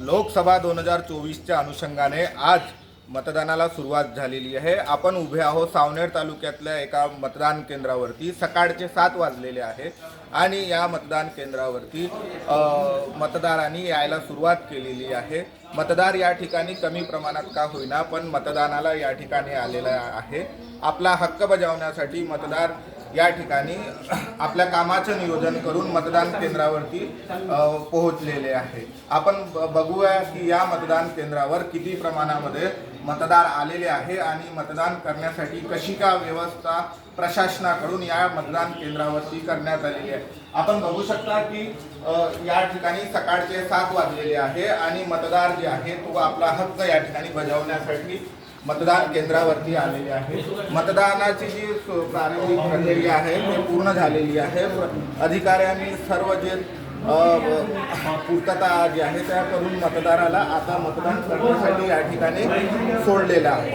लोकसभा 2024च्या अनुषंगाने आज मतदानाला सुरुवात झालेली आहे। आपण उभे आहोत सावनेर तालुक्यातल्या एका मतदान केंद्रावरती। सकाळचे 7 वाजलेले आहे आणि या मतदान केंद्रावरती मतदारांनी यायला सुरुवात केलेली आहे। मतदार या ठिकाणी कमी प्रमाणात का होईना पण मतदानाला या ठिकाणी आलेला आहे। आपला हक्क बजावण्यासाठी मतदार या ठिकाणी आपल्या कामाचं नियोजन करून मतदान केंद्रावरती पोहोचलेले आहे। आपण बघूया की या मतदान केंद्रावर किती प्रमाणामध्ये मतदार आलेले आहे आणि मतदान करण्यासाठी कशी का व्यवस्था प्रशासनाकडून या मतदान केंद्रावरती करण्यात आलेली आहे। आपण बघू शकता की या ठिकाणी सकाळचे 7 वाजलेले आहे आणि मतदार जे आहे तो आपला हक्क या ठिकाणी बजावण्यासाठी मतदान केंद्रावरती आलेले आहे। मतदानाची जी प्रारंभिक प्रक्रिया आहे ती पूर्ण झालेली आहे। अधिकाऱ्यांनी सर्व जे पूर्तता जी आहे त्या करून मतदाराला आता मतदान करण्यासाठी या ठिकाणी सोडलेलं आहे।